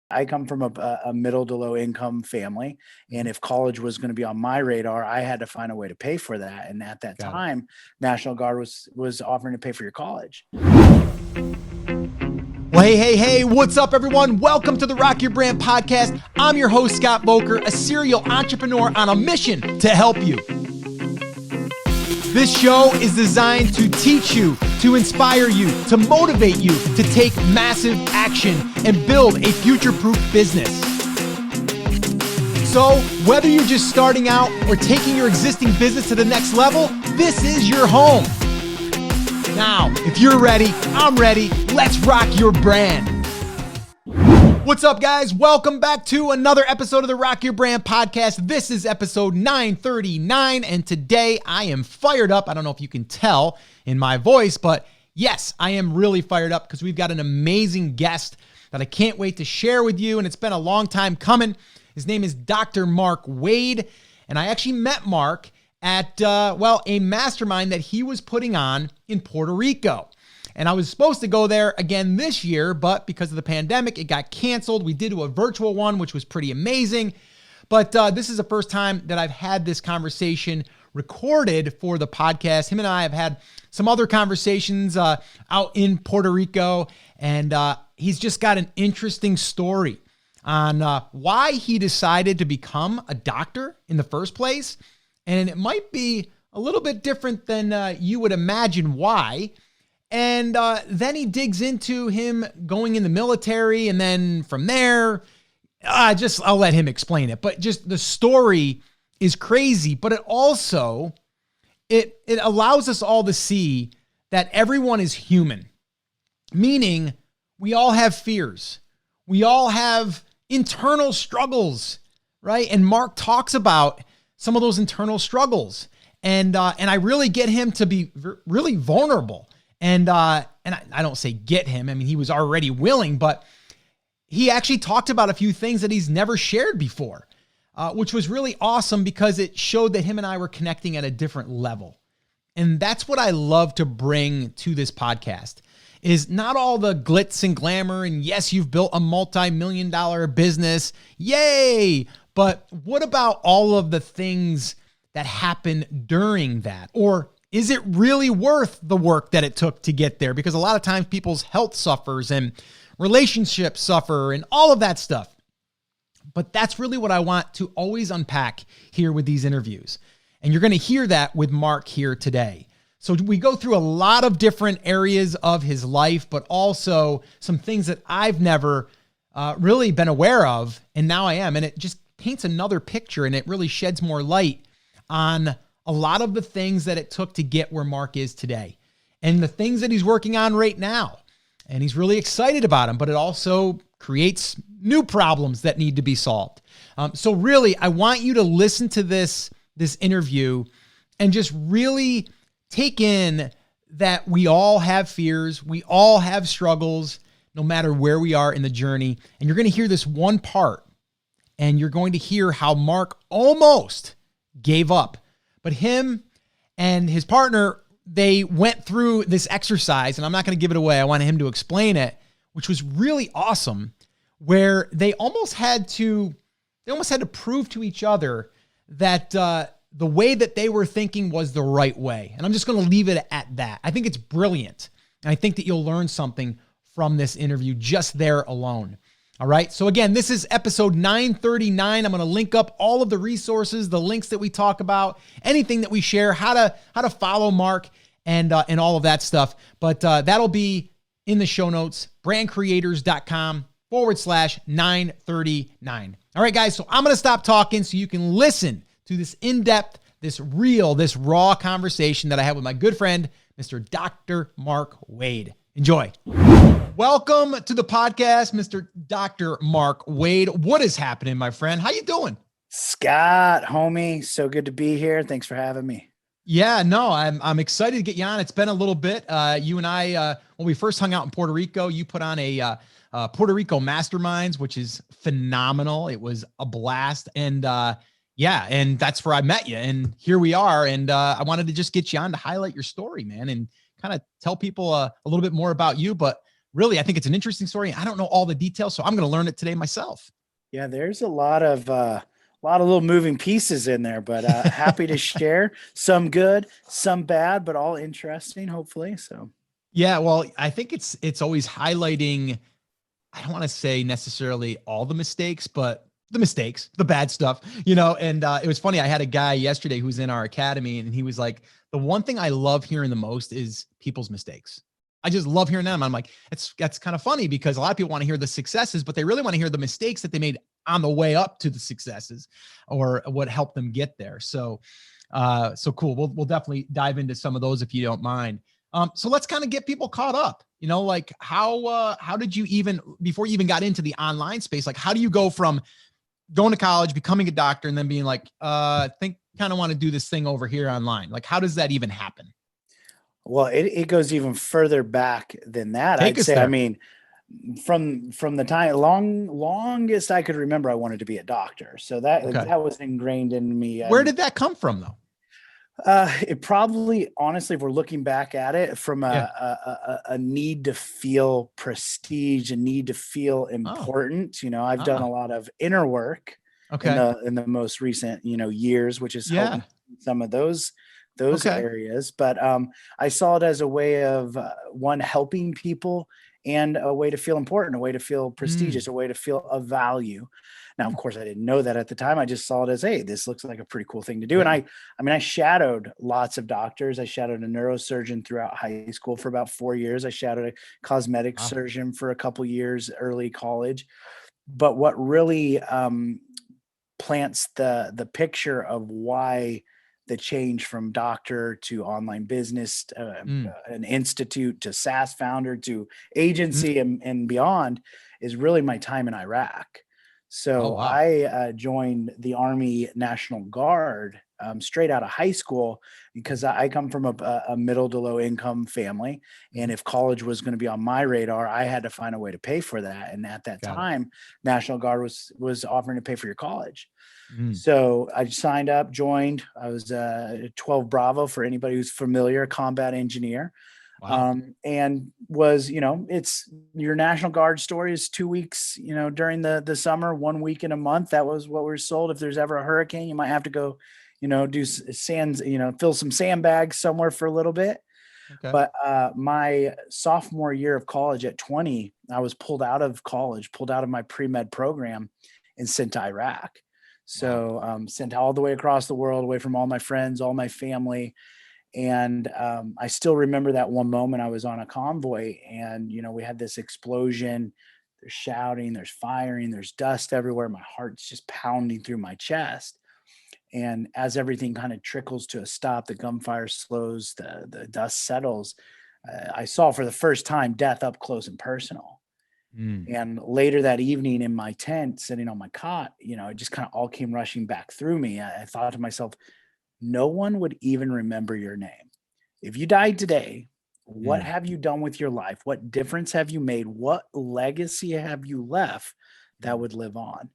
I come from a middle to low income family. And if college was going to be on my radar, I had to find a way to pay for that. And at that Got it. time, National Guard was offering to pay for your college. Well, hey, what's up, everyone? Welcome to the Rock Your Brand podcast. I'm your host, Scott Volker, a serial entrepreneur on a mission to help you. This show is designed to teach you, to inspire you, to motivate you to take massive action and build a future-proof business. So, whether you're just starting out or taking your existing business to the next level, this is your home. Now, if you're ready, I'm ready. Let's rock your brand. What's up, guys? Welcome back to another episode of the Rock Your Brand podcast. This is episode 939, and today I am fired up. I don't know if you can tell in my voice, but yes, I am really fired up because we've got an amazing guest that I can't wait to share with you, and it's been a long time coming. His name is Dr. Mark Wade, and I actually met Mark at, a mastermind that he was putting on in Puerto Rico. And I was supposed to go there again this year, but because of the pandemic, it got canceled. We did do a virtual one, which was pretty amazing. But this is the first time that I've had this conversation recorded for the podcast. Him and I have had some other conversations out in Puerto Rico, and he's just got an interesting story on why he decided to become a doctor in the first place. And it might be a little bit different than you would imagine why. And then he digs into him going in the military. And then from there, I'll let him explain it. But just the story is crazy. But it also, it allows us all to see that everyone is human. Meaning we all have fears. We all have internal struggles, right? And Mark talks about some of those internal struggles. And I really get him to be really vulnerable. And I don't say get him. I mean, he was already willing, but he actually talked about a few things that he's never shared before, which was really awesome because it showed that him and I were connecting at a different level. And that's what I love to bring to this podcast is not all the glitz and glamour. And yes, you've built a multi-million-dollar business. Yay. But what about all of the things that happen during that? Or is it really worth the work that it took to get there? Because a lot of times people's health suffers and relationships suffer and all of that stuff. But that's really what I want to always unpack here with these interviews. And you're going to hear that with Mark here today. So we go through a lot of different areas of his life, but also some things that I've never really been aware of. And now I am. And it just paints another picture and it really sheds more light on a lot of the things that it took to get where Mark is today and the things that he's working on right now. And he's really excited about them, but it also creates new problems that need to be solved. So really, I want you to listen to this interview and just really take in that we all have fears. We all have struggles, no matter where we are in the journey. And you're going to hear this one part and you're going to hear how Mark almost gave up. But him and his partner, they went through this exercise, and I'm not going to give it away. I want him to explain it, which was really awesome, where they almost had to prove to each other that the way that they were thinking was the right way. And I'm just going to leave it at that. I think it's brilliant. And I think that you'll learn something from this interview just there alone. All right. So again, this is episode 939. I'm going to link up all of the resources, the links that we talk about, anything that we share, how to follow Mark and all of that stuff. But that'll be in the show notes, brandcreators.com/939. All right, guys. So I'm going to stop talking so you can listen to this in-depth, this real, this raw conversation that I had with my good friend, Mr. Dr. Mark Wade. Enjoy. Welcome to the podcast, Mr. Dr. Mark Wade. What is happening, my friend? How you doing? Scott, homie, so good to be here. Thanks for having me. Yeah, no, I'm excited to get you on. It's been a little bit. You and I, when we first hung out in Puerto Rico, you put on a Puerto Rico Masterminds, which is phenomenal. It was a blast. And and that's where I met you. And here we are. And I wanted to just get you on to highlight your story, man, and kind of tell people a little bit more about you, but really, I think it's an interesting story. I don't know all the details, so I'm going to learn it today myself. Yeah, there's a lot of little moving pieces in there, but happy to share. Some good, some bad, but all interesting, hopefully. So Yeah, well, I think it's always highlighting, I don't want to say necessarily all the mistakes, but the mistakes, the bad stuff, and it was funny. I had a guy yesterday who's in our academy, and he was like, the one thing I love hearing the most is people's mistakes. I just love hearing them. I'm like, that's kind of funny because a lot of people want to hear the successes, but they really want to hear the mistakes that they made on the way up to the successes or what helped them get there. So cool. We'll definitely dive into some of those if you don't mind. So let's kind of get people caught up, like how did you even, before you even got into the online space, like how do you go from going to college, becoming a doctor, and then being like, I think kind of want to do this thing over here online? Like, how does that even happen? well, it goes even further back than that. Take I'd us say, I there. mean, from the time longest I could remember, I wanted to be a doctor. So Okay. that was ingrained in me. Where did that come from though? It probably, honestly, if we're looking back at it from Yeah. a need to feel prestige, a need to feel Oh, important. I've done a lot of inner work in okay. the most recent, years, which has helped Yeah. me in some of those Okay. areas. But I saw it as a way of one, helping people, and a way to feel important, a way to feel Mm. prestigious, a way to feel of value. Now, of course, I didn't know that at the time. I just saw it as, hey, this looks like a pretty cool thing to do. And Yeah. I mean, I shadowed lots of doctors. I shadowed a neurosurgeon throughout high school for about 4 years. I shadowed a cosmetic Wow. surgeon for a couple years, early college. But what really plants the picture of why the change from doctor to online business, Mm. an institute to SaaS founder to Mm. agency and beyond is really my time in Iraq. Oh, So wow. I joined the Army National Guard straight out of high school because I come from a middle to low income family. And Mhm. if college was going to be on my radar, I had to find a way to pay for that. And at that Got it. time, National Guard was offering to pay for your college. Mm. So I signed up, joined. I was 12 Bravo, for anybody who's familiar, combat engineer, Wow. and was, it's your National Guard story is 2 weeks, during the summer, 1 week in a month. That was what we're sold. If there's ever a hurricane, you might have to go, do sands, fill some sandbags somewhere for a little bit. Okay. But my sophomore year of college at 20, I was pulled out of college, pulled out of my pre-med program, and sent to Iraq. Wow. So sent all the way across the world, away from all my friends, all my family. And I still remember that one moment. I was on a convoy, and we had this explosion. There's shouting, there's firing, there's dust everywhere. My heart's just pounding through my chest. And as everything kind of trickles to a stop, the gunfire slows, the dust settles. I saw for the first time death up close and personal. Mm. And later that evening in my tent, sitting on my cot, it just kind of all came rushing back through me. I thought to myself, no one would even remember your name. If you died today, what Mm. have you done with your life? What difference have you made? What legacy have you left that Mm. would live on?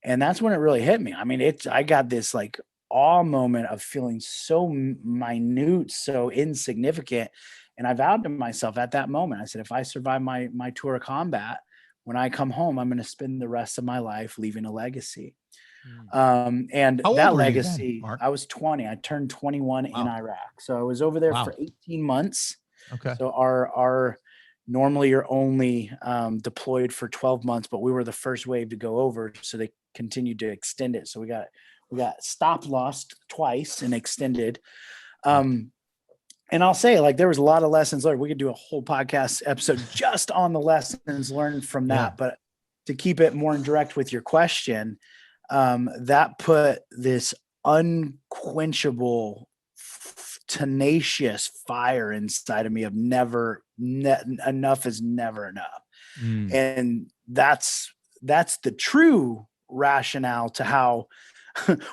And that's when it really hit me. I mean, I got this like awe moment of feeling so minute, so insignificant. And I vowed to myself at that moment, I said, if I survive my tour of combat, when I come home, I'm going to spend the rest of my life leaving a legacy. Mm. And How old that were you then, legacy, Mark? I was 20. I turned 21 in Wow. Iraq. So I was over there for Wow. 18 months. Okay. So our normally you're only deployed for 12 months, but we were the first wave to go over. So they continued to extend it. So we got stop lost twice and extended. Right. And I'll say, like, there was a lot of lessons learned. We could do a whole podcast episode just on the lessons learned from Yeah. that. But to keep it more in direct with your question, that put this unquenchable, tenacious fire inside of me of enough is never enough. Mm. And that's the true rationale to how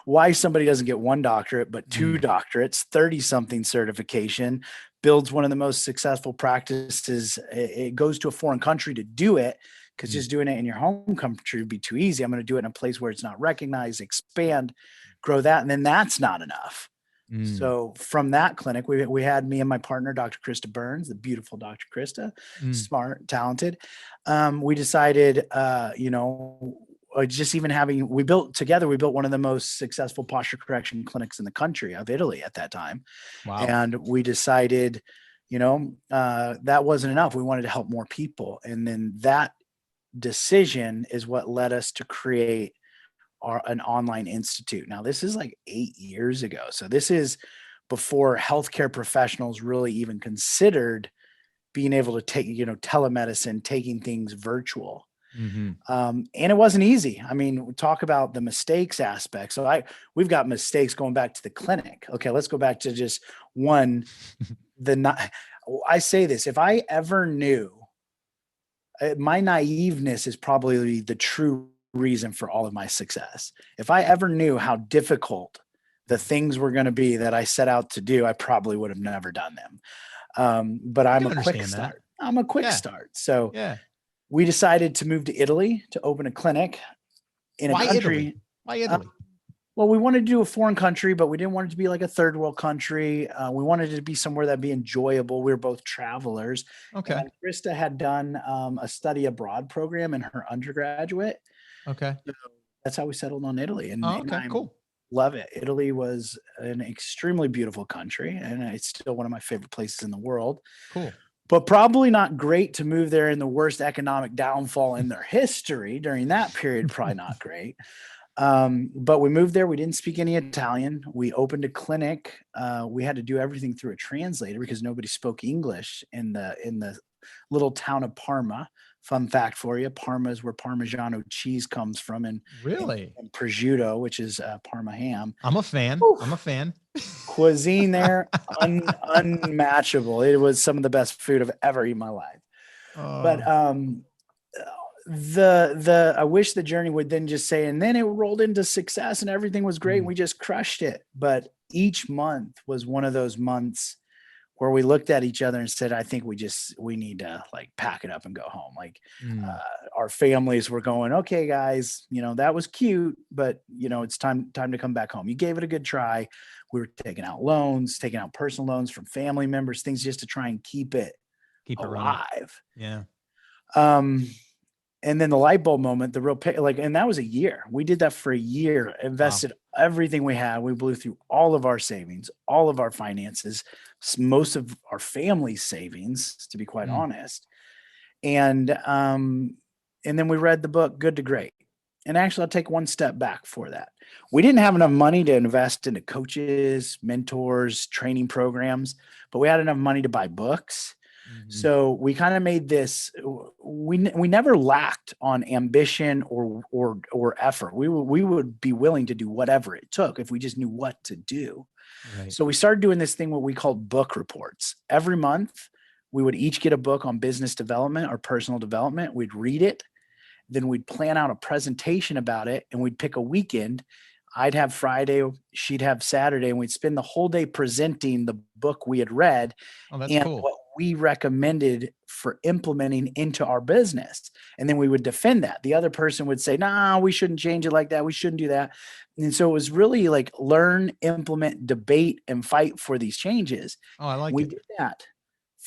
why somebody doesn't get one doctorate but two Mm. doctorates, 30 something certification, builds one of the most successful practices. It goes to a foreign country to do it, because Mm. just doing it in your home country would be too easy. I'm going to do it in a place where it's not recognized, expand, grow that, and then that's not enough. Mm, So from that clinic, we had me and my partner, Dr. Krista Burns, the beautiful Dr. Krista, mm. smart, talented. We decided, just even having we built together, we built one of the most successful posture correction clinics in the country of Italy at that time. Wow. And we decided, that wasn't enough. We wanted to help more people. And then that decision is what led us to create an online institute. Now, this is like 8 years ago. So this is before healthcare professionals really even considered being able to take, telemedicine, taking things virtual. Hmm. And it wasn't easy. I mean, we talk about the mistakes aspect. So we've got mistakes going back to the clinic. Okay, let's go back to just one. I say this, if I ever knew, my naiveness is probably the true reason for all of my success. If I ever knew how difficult the things were going to be that I set out to do, I probably would have never done them. But I I'm can a quick understand that. start. I'm a quick Yeah. start. So Yeah. we decided to move to Italy to open a clinic in a Why Italy? country. Why uh, Italy? well, we wanted to do a foreign country, but we didn't want it to be like a third world country. We wanted it to be somewhere that'd be enjoyable. We were both travelers, Okay. and Krista had done a study abroad program in her undergraduate. Okay. So that's how we settled on Italy, Oh, and okay. I Cool. love it. Italy was an extremely beautiful country, and it's still one of my favorite places in the world. Cool. But probably not great to move there in the worst economic downfall in their history during that period. Probably not great. But we moved there. We didn't speak any Italian. We opened a clinic. We had to do everything through a translator because nobody spoke English in the little town of Parma. Fun fact for you: Parma is where Parmigiano cheese comes from, Really? and prosciutto, which is Parma ham. I'm a fan. Oof. I'm a fan. Cuisine there, unmatchable. It was some of the best food I've ever eaten in my life. But Oh. the I wish the journey would then just say, and then it rolled into success and everything was great. And Mm, we just crushed it. But each month was one of those months where we looked at each other and said, I think we need to like pack it up and go home. Like mm. our families were going, okay, guys, that was cute, but it's time to come back home. You gave it a good try. We were taking out loans, taking out personal loans from family members, things just to try and keep it Keep it running. alive. Yeah. Um, and then the light bulb moment, the real and that was a year. We did that for a year, Wow. invested everything we had. We blew through all of our savings, all of our finances, most of our family's savings, to be quite Mm. honest. And then we read the book Good to Great. And actually, I'll take one step back for that. We didn't have enough money to invest into coaches, mentors, training programs, but we had enough money to buy books. Mhm. So we kind of made this. We never lacked on ambition or effort. We would be willing to do whatever it took if we just knew what to do. Right. So we started doing this thing what we called book reports. Every month, we would each get a book on business development or personal development. We'd read it, then we'd plan out a presentation about it, and we'd pick a weekend. I'd have Friday, she'd have Saturday, and we'd spend the whole day presenting the book we had read Oh, that's and cool. what we recommended for implementing into our business. And then we would defend that. The other person would say, nah, we shouldn't change it like that. We shouldn't do that. And so it was really like learn, implement, debate, and fight for these changes. Oh, I like We it. did that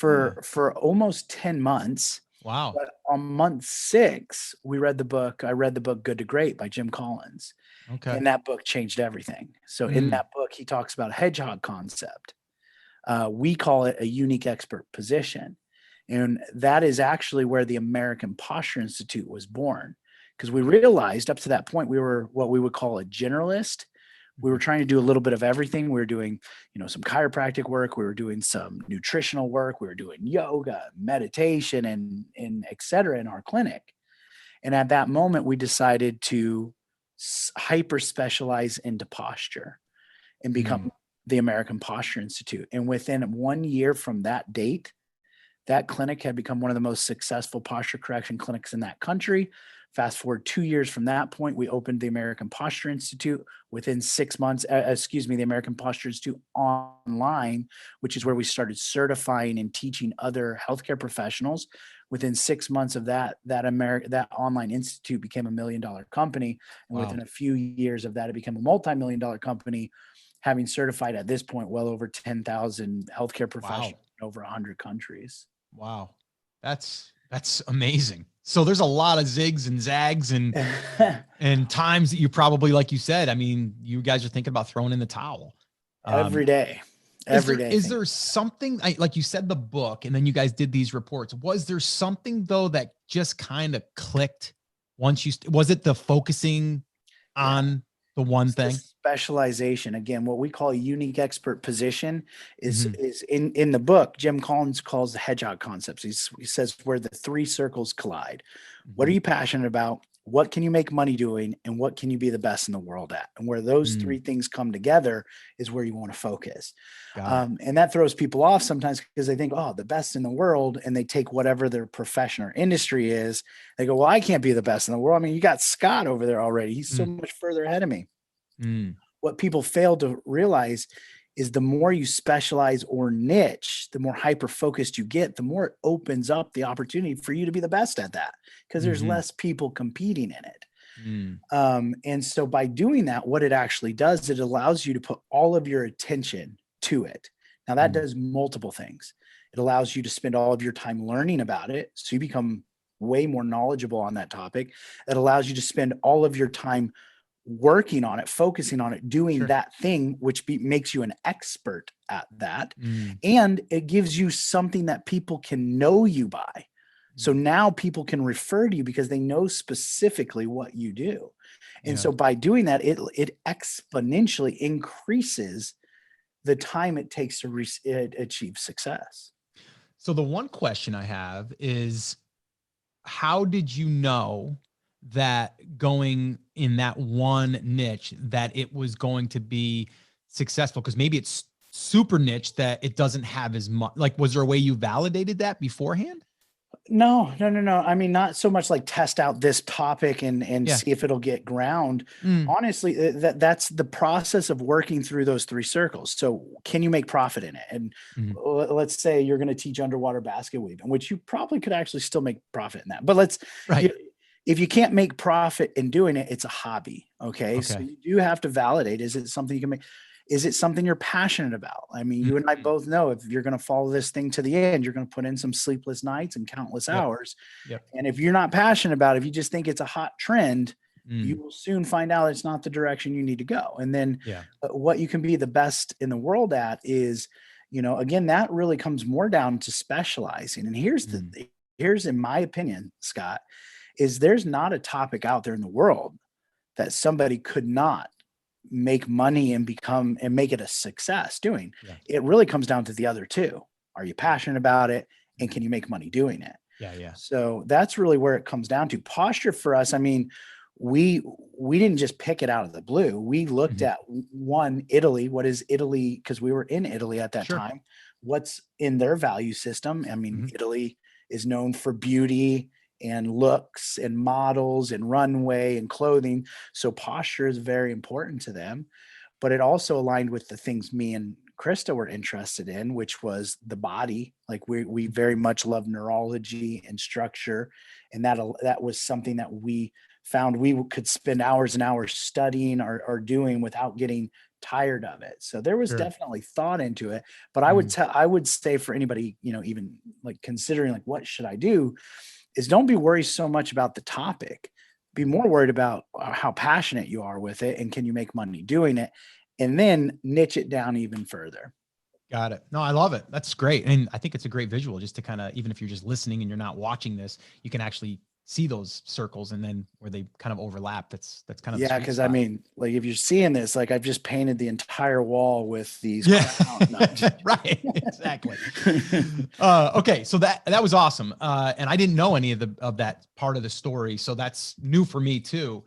Yeah. for almost 10 months. Wow. But on month 6, I read the book Good to Great by Jim Collins. Okay. And that book changed everything. So in Mm. that book, he talks about a hedgehog concept. We call it a unique expert position. And that is actually where the American Posture Institute was born. Because we realized up to that point, we were what we would call a generalist. We were Mhm. trying to do a little bit of everything. We were doing, some chiropractic work. We were doing some nutritional work. We were doing yoga, meditation, and et cetera in our clinic. And at that moment, we decided to hyper specialize into posture and Mm. become the American Posture Institute. And within 1 year from that date, that clinic had become one of the most successful posture correction clinics in that country. Fast forward 2 years from that point, we opened the American Posture Institute. Within 6 months, the American Posture Institute online, which is where we started certifying and teaching other healthcare professionals. Within 6 months of that online institute became $1 million company, and Wow. within a few years of that, it became a multi-million-dollar company. having certified at this point well over 10,000 healthcare Wow. professionals in over 100 countries. Wow. That's amazing. So there's a lot of zigs and zags and times that you probably, like you said, I mean, you guys are thinking about throwing in the towel. Every day. Every day. Is there something, like you said, the book, and then you guys did these reports. Was there something though that just kind of clicked once was it the focusing on the one thing? Specialization. Again, what we call a unique expert position is Mhm. is in the book, Jim Collins calls the hedgehog concepts. He says where the three circles collide. What are Mhm. you passionate about? What can you make money doing? And what can you be the best in the world at? And where those three things come together is where you want to focus. Got it. And that throws people off sometimes because they think, oh, the best in the world. And they take whatever their profession or industry is. They go, well, I can't be the best in the world. I mean, you got Scott over there already. He's so much further ahead of me. What people fail to realize is the more you specialize or niche, the more hyper focused you get, the more it opens up the opportunity for you to be the best at that because there's less people competing in it. And so by doing that, what it actually does, it allows you to put all of your attention to it. Now that does multiple things. It allows you to spend all of your time learning about it. So you become way more knowledgeable on that topic. It allows you to spend all of your time working on it, focusing on it, doing that thing, which makes you an expert at that. And it gives you something that people can know you by. So now people can refer to you because they know specifically what you do. And so by doing that, it exponentially increases the time it takes to achieve success. So the one question I have is, how did you know that going in that one niche that it was going to be successful? Because maybe it's super niche that it doesn't have as much. Like, was there a way you validated that beforehand? No. I mean, not so much like test out this topic and Yeah. see if it'll get ground. Honestly, that's the process of working through those three circles. So can you make profit in it? And let's say you're going to teach underwater basket weaving, which you probably could actually still make profit in that. But if you can't make profit in doing it, it's a hobby. Okay. So you do have to validate, is it something you can make? Is it something you're passionate about? I mean, you and I both know if you're going to follow this thing to the end, you're going to put in some sleepless nights and countless hours. And if you're not passionate about it, if you just think it's a hot trend, you will soon find out it's not the direction you need to go. And then what you can be the best in the world at is, again, that really comes more down to specializing. And here's in my opinion, Scott, is there's not a topic out there in the world that somebody could not make money and make it a success doing. It really comes down to the other two. Are you passionate about it? And can you make money doing it? So that's really where it comes down to. Posture for us, I mean, we didn't just pick it out of the blue. We looked at Italy. What is Italy? Because we were in Italy at that time. What's in their value system? I mean, Italy is known for beauty and looks and models and runway and clothing. So posture is very important to them, but it also aligned with the things me and Krista were interested in, which was the body. Like we very much love neurology and structure. And that was something that we found we could spend hours and hours studying or doing without getting tired of it. So there was definitely thought into it, but I would say for anybody, even like considering like, what should I do? Is don't be worried so much about the topic. Be more worried about how passionate you are with it and can you make money doing it, and then niche it down even further. Got it. No, I love it. That's great. And I think it's a great visual just to kind of, even if you're just listening and you're not watching this, you can actually see those circles and then where they kind of overlap. That's kind of, because I mean, like if you're seeing this, like I've just painted the entire wall with these. Right. Exactly. Okay. So that was awesome. And I didn't know any of that part of the story. So that's new for me too.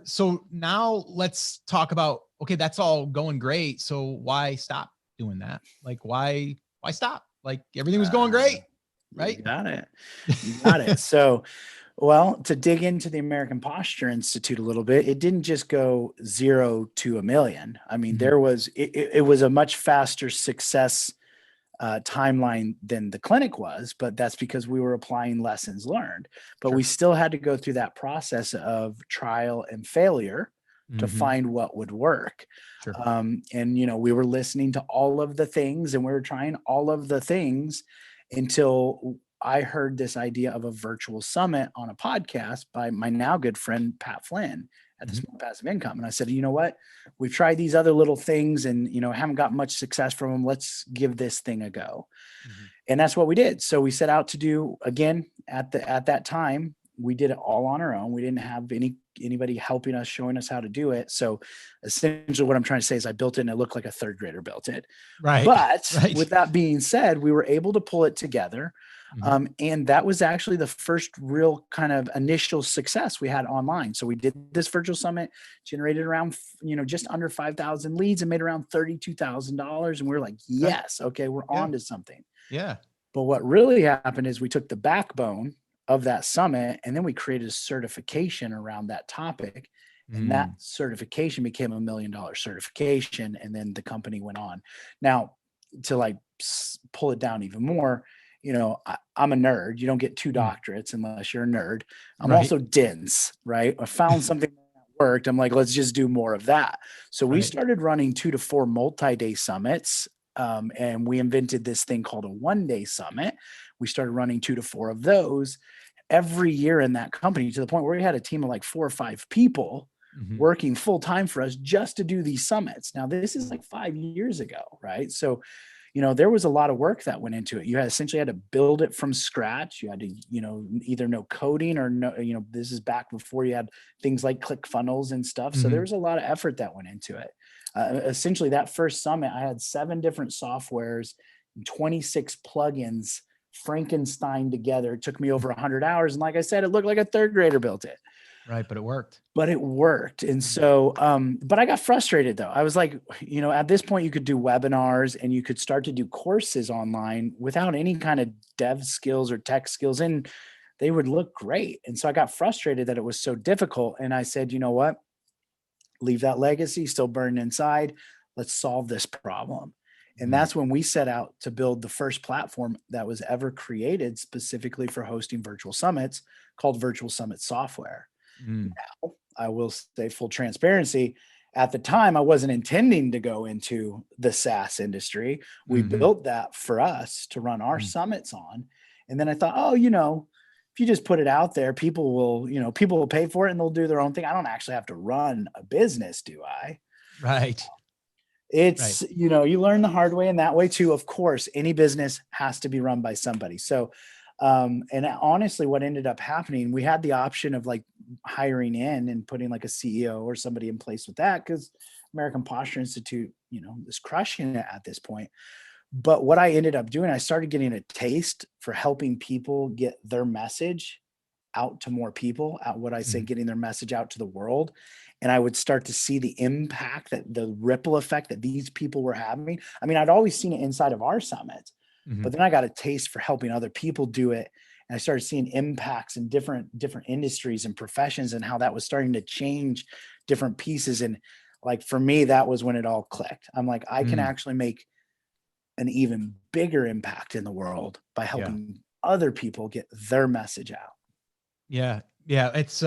So now let's talk about, okay, that's all going great. So why stop doing that? Like why stop? Like everything was going great. Right? You got it. So, well, to dig into the American Posture Institute a little bit, it didn't just go 0 to a million. I mean, it was a much faster success timeline than the clinic was, but that's because we were applying lessons learned. But we still had to go through that process of trial and failure to find what would work. Sure. And, we were listening to all of the things and we were trying all of the things until I heard this idea of a virtual summit on a podcast by my now good friend, Pat Flynn at the Smart Passive Income. And I said, you know what, we've tried these other little things and, haven't got much success from them. Let's give this thing a go. And that's what we did. So we set out to do, again, at that time, we did it all on our own. We didn't have anybody helping us, showing us how to do it. So essentially what I'm trying to say is I built it and it looked like a third grader built it. Right. But with that being said, we were able to pull it together. And that was actually the first real kind of initial success we had online. So we did this virtual summit, generated around, just under 5,000 leads and made around $32,000. And we were like, yes, okay, we're on to something. Yeah. But what really happened is we took the backbone of that summit and then we created a certification around that topic. And that certification became $1 million certification. And then the company went on. Now, to pull it down even more, I'm a nerd. You don't get 2 doctorates unless you're a nerd. I'm also dense, right? I found something that worked. I'm like, let's just do more of that. So we started running 2 to 4 multi-day summits. And we invented this thing called a 1-day summit. We started running 2 to 4 of those every year in that company to the point where we had a team of like 4 or 5 people working full time for us just to do these summits. Now, this is like 5 years ago, right? So, there was a lot of work that went into it. You essentially had to build it from scratch. You had to, either know coding or no, this is back before you had things like ClickFunnels and stuff. So there was a lot of effort that went into it. Essentially that first summit, I had 7 different softwares, 26 plugins, Frankenstein together. It took me over 100 hours. And like I said, it looked like a third grader built it. Right. But it worked. And so, but I got frustrated though. I was like, at this point you could do webinars and you could start to do courses online without any kind of dev skills or tech skills. And they would look great. And so I got frustrated that it was so difficult. And I said, you know what? Leave that legacy still burning inside. Let's solve this problem. And that's when we set out to build the first platform that was ever created specifically for hosting virtual summits called Virtual Summit Software. Now, I will say full transparency. At the time, I wasn't intending to go into the SaaS industry. We built that for us to run our summits on. And then I thought, if you just put it out there, people will pay for it and they'll do their own thing. I don't actually have to run a business, do I? Right. It's, you learn the hard way, and that way too. Of course, any business has to be run by somebody. So, and honestly, what ended up happening, we had the option of like hiring in and putting like a CEO or somebody in place with that, because American Posture Institute, is crushing it at this point. But what I ended up doing, I started getting a taste for helping people get their message out to more people, getting their message out to the world. And I would start to see the impact, that the ripple effect that these people were having. I mean, I'd always seen it inside of our summits, but then I got a taste for helping other people do it. And I started seeing impacts in different industries and professions and how that was starting to change different pieces. And like, for me, that was when it all clicked. I'm like, I can actually make an even bigger impact in the world by helping other people get their message out. Yeah. Yeah. It's,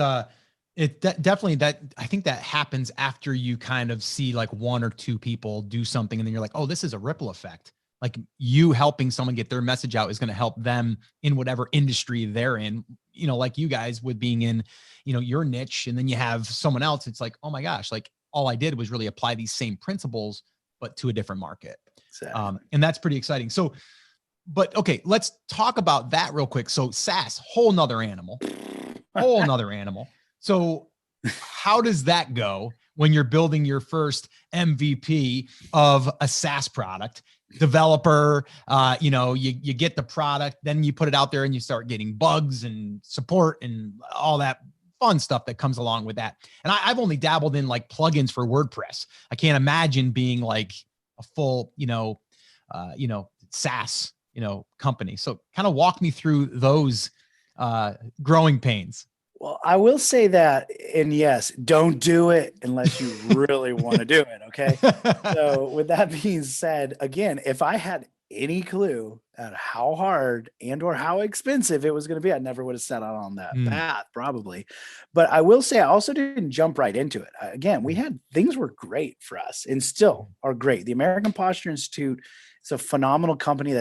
definitely that. I think that happens after you kind of see like 1 or 2 people do something. And then you're like, oh, this is a ripple effect. Like you helping someone get their message out is going to help them in whatever industry they're in, like you guys with being in, your niche. And then you have someone else. It's like, oh my gosh, like all I did was really apply these same principles, but to a different market. Exactly. And that's pretty exciting. So, but okay, let's talk about that real quick. So SaaS, whole nother animal. So how does that go when you're building your first MVP of a SaaS product? Developer, you get the product, then you put it out there and you start getting bugs and support and all that fun stuff that comes along with that. And I've only dabbled in like plugins for WordPress. I can't imagine being like a full, SaaS, company. So kind of walk me through those growing pains. Well, I will say that, and yes, don't do it unless you really want to do it. Okay. So with that being said, again, if I had any clue at how hard and or how expensive it was going to be, I never would have set out on that Mm, path probably. But I will say I also didn't jump right into it. Again, we mm, had things were great for us and still mm, are great. The American Posture Institute is a phenomenal company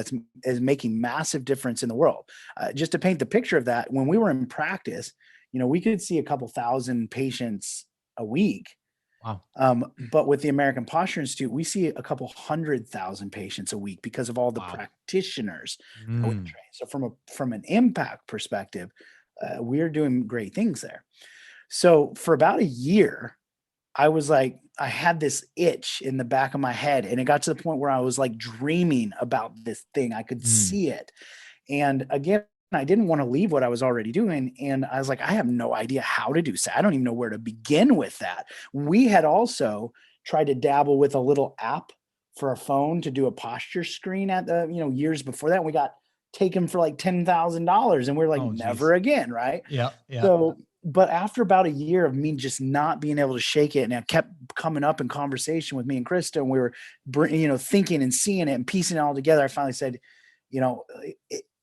is making massive difference in the world. Just to paint the picture of that, when we were in practice, we could see a couple thousand patients a week. wow. But with the American Posture Institute, we see a couple 100,000 patients a week because of all the Wow. practitioners that we Mm, train. So from an impact perspective, we're doing great things there. So for about a year, I was like, I had this itch in the back of my head, and it got to the point where I was like dreaming about this thing. I could mm, see it. And again, I didn't want to leave what I was already doing. And I was like, I have no idea how to do so. I don't even know where to begin with that. We had also tried to dabble with a little app for a phone to do a posture screen at the, years before that. We got taken for like $10,000 and we are like, oh, geez. never again. Right. Yeah. Yeah. So, but after about a year of me just not being able to shake it, and it kept coming up in conversation with me and Krista, and we were, thinking and seeing it and piecing it all together, I finally said, you know,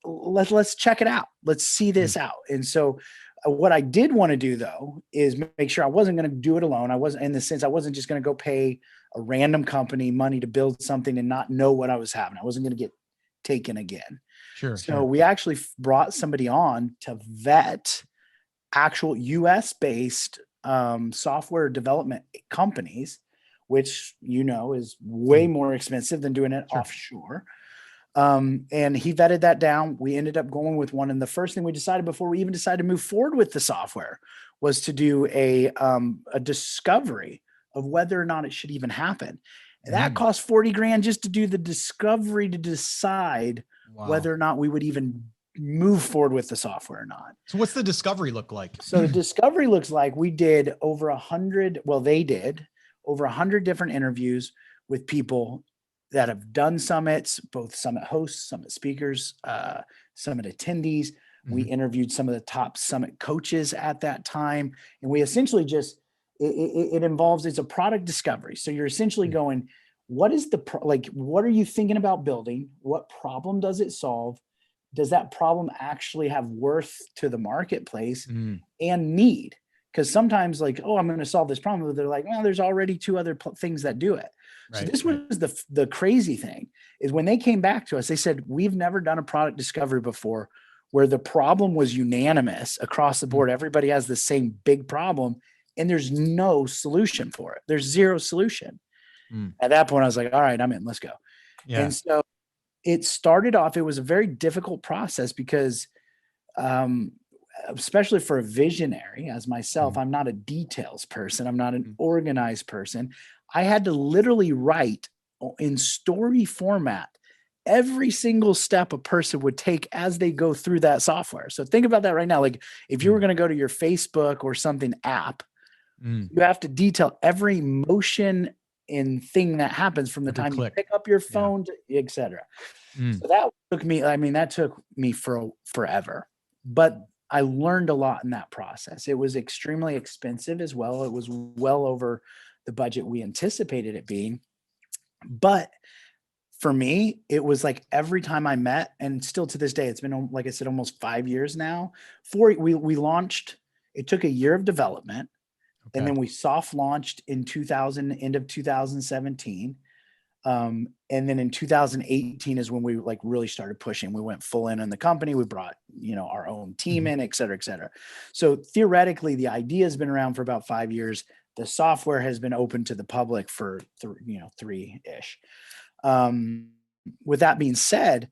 let's check it out. Let's see Mm, this out. And so, what I did want to do though is make sure I wasn't going to do it alone. I wasn't, in the sense, I wasn't just going to go pay a random company money to build something and not know what I was having. I wasn't going to get taken again. sure. So Sure. we actually brought somebody on to vet actual US based software development companies, which is way Mm, more expensive than doing it sure. offshore. And he vetted that down. We ended up going with one. And the first thing we decided before we even decided to move forward with the software was to do a discovery of whether or not it should even happen. And that Mm, cost 40 grand just to do the discovery to decide wow. whether or not we would even move forward with the software or not. So what's the discovery look like? So the discovery looks like we did over 100, well, they did over 100 different interviews with people that have done summits, both summit hosts, summit speakers, summit attendees. We Mhm, interviewed some of the top summit coaches at that time. And we essentially just, it involves, it's a product discovery. So you're essentially mm, going, what is what are you thinking about building? What problem does it solve? Does that problem actually have worth to the marketplace mm, and need? Because sometimes, like, oh, I'm going to solve this problem, but they're like, well, there's already two other things that do it. So right. this Right. was the crazy thing, is when they came back to us, they said, we've never done a product discovery before where the problem was unanimous across the Mm, board. Everybody has the same big problem, and there's no solution for it. There's zero solution. mm, At that point, I was like, all right, I'm in. Let's go. yeah. And so it started off. It was a very difficult process because um, especially for a visionary as myself, Mm, I'm not a details person. I'm not an mm, organized person. I had to literally write in story format every single step a person would take as they go through that software. So think about that right now. Like if you were mm, going to go to your Facebook or something app, mm, you have to detail every motion and thing that happens from the every time you click. pick up your Yeah. phone to et cetera. Mm, So that took me for forever, but I learned a lot in that process. It was extremely expensive as well. It was well over the budget we anticipated it being. But for me, it was like every time I met, and still to this day, it's been, like I said, almost 5 years now. We launched, it took a year of development, and okay. then we soft launched in 2000, end of 2017. And then in 2018 is when we like really started pushing. We went full in the company. We brought, our own team Mhm, in, et cetera, et cetera. So theoretically, the idea has been around for about 5 years. The software has been open to the public for, three-ish. Um, with that being said,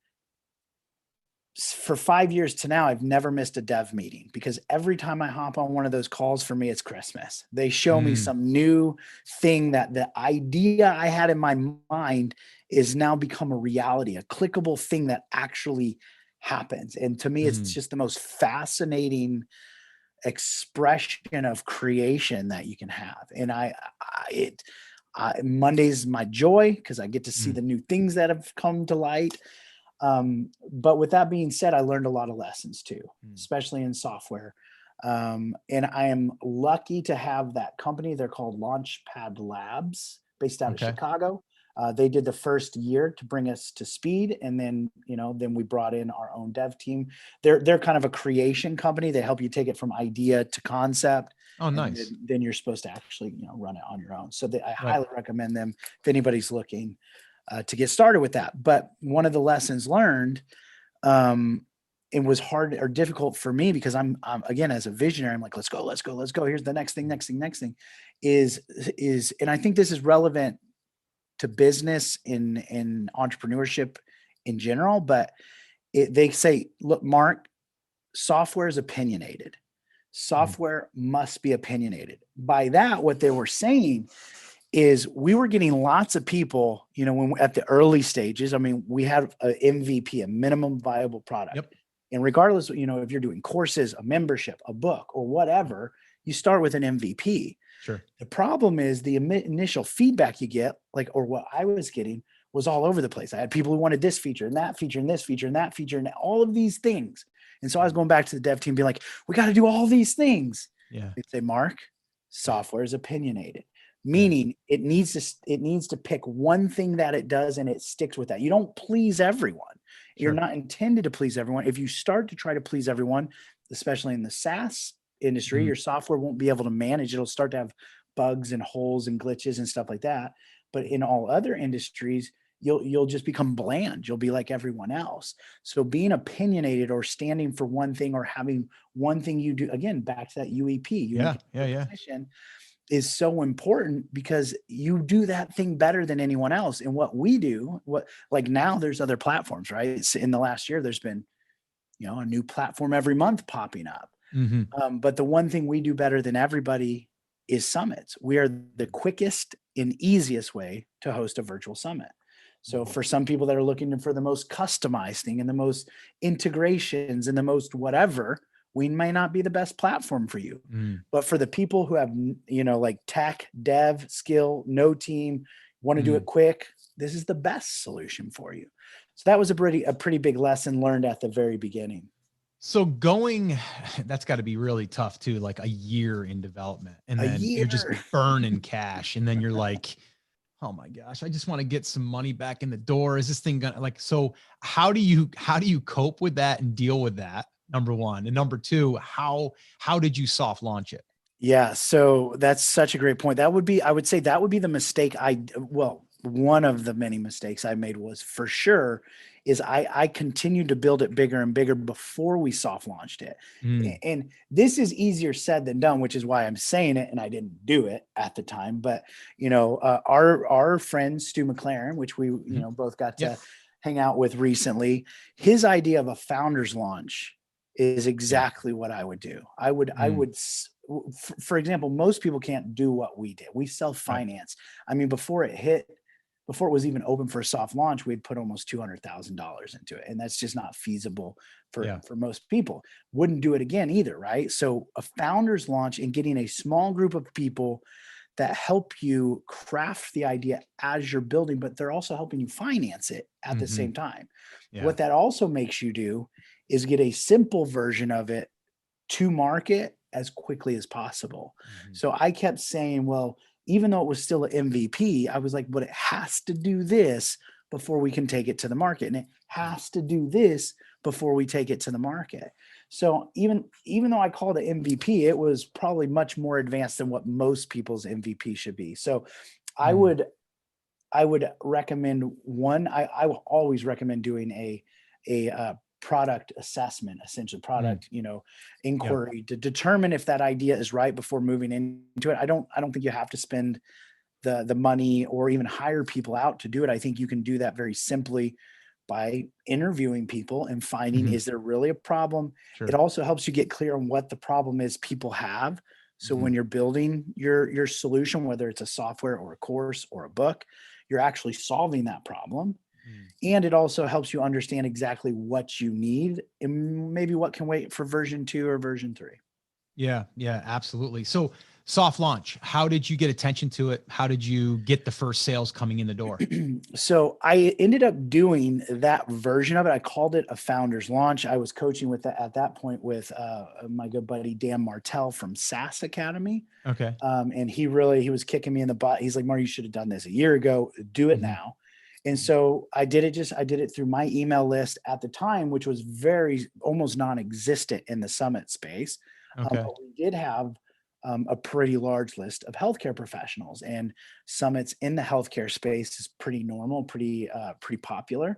for 5 years to now, I've never missed a dev meeting because every time I hop on one of those calls, for me, it's Christmas. They show me mm, some new thing that the idea I had in my mind is now become a reality, a clickable thing that actually happens. And to me, it's mm, just the most fascinating expression of creation that you can have. And Monday's my joy because I get to see mm, the new things that have come to light. But with that being said, I learned a lot of lessons too, mm. especially in software. And I am lucky to have that company. They're called Launchpad Labs, based out of Okay. Chicago. They did the first year to bring us to speed, and then then we brought in our own dev team. They're kind of a creation company. They help you take it from idea to concept, Oh, and nice. then you're supposed to actually run it on your own. So I Right. highly recommend them if anybody's looking to get started with that. But one of the lessons learned, it was hard or difficult for me because I'm again, as a visionary, I'm like, let's go, let's go, let's go. Here's the next thing, next thing, next thing is, and I think this is relevant to business in entrepreneurship in general, but they say, look, Mark, software is opinionated. Software must be opinionated. By that, what they were saying is we were getting lots of people, when at the early stages. I mean, we had a MVP, a minimum viable product. Yep. And regardless, if you're doing courses, a membership, a book, or whatever, you start with an MVP. Sure. The problem is the initial feedback you get, or what I was getting, was all over the place. I had people who wanted this feature and that feature and this feature and that feature and all of these things. And so I was going back to the dev team being like, we got to do all these things. Yeah. They'd say, Mark, software is opinionated, meaning it needs to pick one thing that it does and it sticks with that. You don't please everyone. You're not intended to please everyone. If you start to try to please everyone, especially in the SaaS industry, your software won't be able to manage. It'll start to have bugs and holes and glitches and stuff like that. But in all other industries, you'll just become bland. You'll be like everyone else. So being opinionated or standing for one thing or having one thing you do, again, back to that UEP, position, is so important because you do that thing better than anyone else. And what we do, now there's other platforms, right? So in the last year, there's been, a new platform every month popping up. But the one thing we do better than everybody is summits. We are the quickest and easiest way to host a virtual summit. So for some people that are looking for the most customized thing and the most integrations and the most whatever, we may not be the best platform for you. But for the people who have, like tech, dev, skill, no team, want to do it quick, this is the best solution for you. So that was a pretty big lesson learned at the very beginning. So that's got to be really tough too, like a year in development, and then you're just burning cash, and then you're like, oh my gosh, I just want to get some money back in the door. Is this thing gonna so how do you cope with that and deal with that? Number one. And number two, how did you soft launch it? Yeah. So that's such a great point. I would say that would be the mistake. One of the many mistakes I made was for sure is I continued to build it bigger and bigger before we soft launched it. And this is easier said than done, which is why I'm saying it. And I didn't do it at the time, but our friend Stu McLaren, which we, both got to hang out with recently, his idea of a founder's launch is exactly what I would do. I would, for example, most people can't do what we did. We self-finance. I mean, before it was even open for a soft launch, we'd put almost $200,000 into it. And that's just not feasible for most people. Wouldn't do it again either, right? So a founder's launch and getting a small group of people that help you craft the idea as you're building, but they're also helping you finance it at the same time. What that also makes you do is get a simple version of it to market as quickly as possible. So I kept saying, well, even though it was still an MVP, I was like, but it has to do this before we can take it to the market. And it has to do this before we take it to the market. So even though I called it MVP, it was probably much more advanced than what most people's MVP should be. So I would recommend I will always recommend doing a product assessment, essentially product, inquiry to determine if that idea is right before moving into it. I don't think you have to spend the money or even hire people out to do it. I think you can do that very simply by interviewing people and finding, is there really a problem? It also helps you get clear on what the problem is people have. So when you're building your solution, whether it's a software or a course or a book, you're actually solving that problem. And it also helps you understand exactly what you need and maybe what can wait for version 2 or version 3. Yeah, absolutely. So soft launch. How did you get attention to it? How did you get the first sales coming in the door? So I ended up doing that version of it. I called it a founder's launch. I was coaching with that at that point with my good buddy Dan Martell from SaaS Academy. Okay. And he was kicking me in the butt. He's like, Marty, you should have done this a year ago. Do it now. And so I did it through my email list at the time, which was almost non-existent in the summit space. Okay. But we did have a pretty large list of healthcare professionals, and summits in the healthcare space is pretty normal, pretty popular.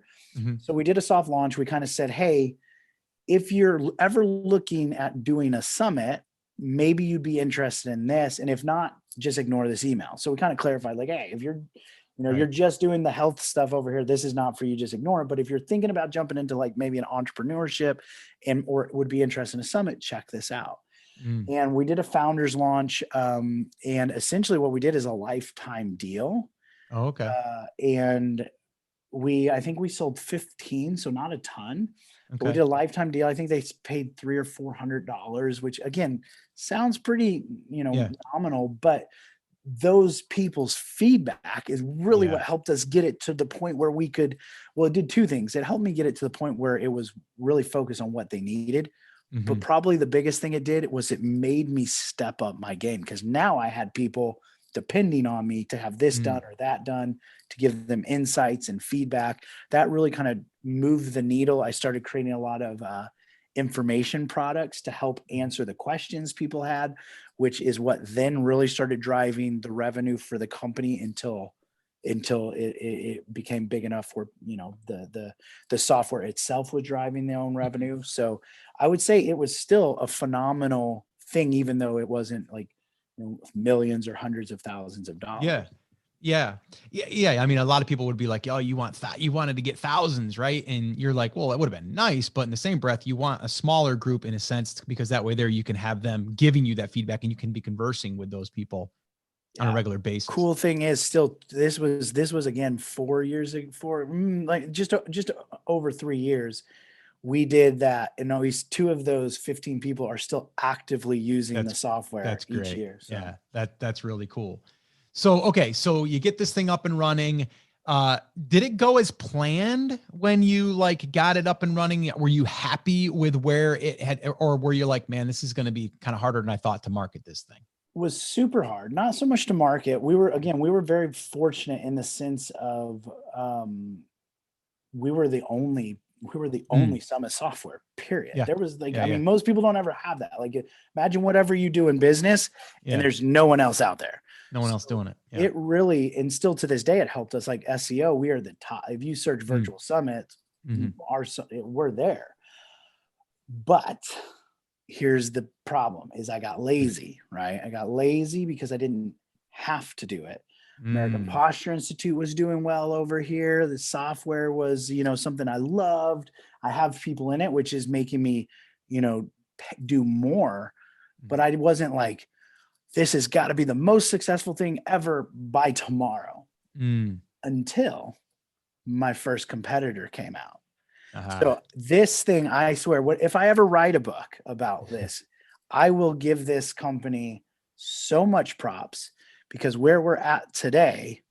So we did a soft launch. We kind of said, hey, if you're ever looking at doing a summit, maybe you'd be interested in this. And if not, just ignore this email. So we kind of clarified, like, hey, if you're you're just doing the health stuff over here, this is not for you, just ignore it. But if you're thinking about jumping into like maybe an entrepreneurship or would be interested in a summit, check this out. And we did a founders launch. And essentially what we did is a lifetime deal. Oh, okay. And I think we sold 15, so not a ton. But we did a lifetime deal. I think they paid $300 or $400, which again sounds pretty, nominal, but those people's feedback is really what helped us get it to the point where it did two things. It helped me get it to the point where it was really focused on what they needed. But probably the biggest thing it did was it made me step up my game, because now I had people depending on me to have this done or that done, to give them insights and feedback. That really kind of moved the needle. I started creating a lot of information products to help answer the questions people had, which is what then really started driving the revenue for the company until it became big enough where, the software itself was driving their own revenue. So I would say it was still a phenomenal thing, even though it wasn't like, millions or hundreds of thousands of dollars. Yeah. I mean, a lot of people would be like, oh, you wanted to get thousands, right? And you're like, well, that would have been nice. But in the same breath, you want a smaller group in a sense, because that way there you can have them giving you that feedback and you can be conversing with those people on a regular basis. Cool thing is still, this was again, 4 years ago, like just over 3 years. We did that, and at least 2 of those 15 people are still actively using the software each year. So. Yeah, that's really cool. So, okay. So you get this thing up and running. Did it go as planned when you got it up and running? Were you happy with where it had, or were you like, man, this is going to be kind of harder than I thought to market this thing? Was super hard. Not so much to market. We were very fortunate in the sense of, we were the only summit software, period. Yeah. There was mean, most people don't ever have that. Like, imagine whatever you do in business and there's no one else out there. No one else doing it. Yeah. It really, and still to this day, it helped us. Like SEO, we are the top. If you search virtual summits, we're there. But here's the problem: is I got lazy, right? I got lazy because I didn't have to do it. American Posture Institute was doing well over here. The software was, something I loved. I have people in it, which is making me, do more. But I wasn't like, this has got to be the most successful thing ever by tomorrow, until my first competitor came out. So this thing, I swear, if I ever write a book about this, I will give this company so much props, because where we're at today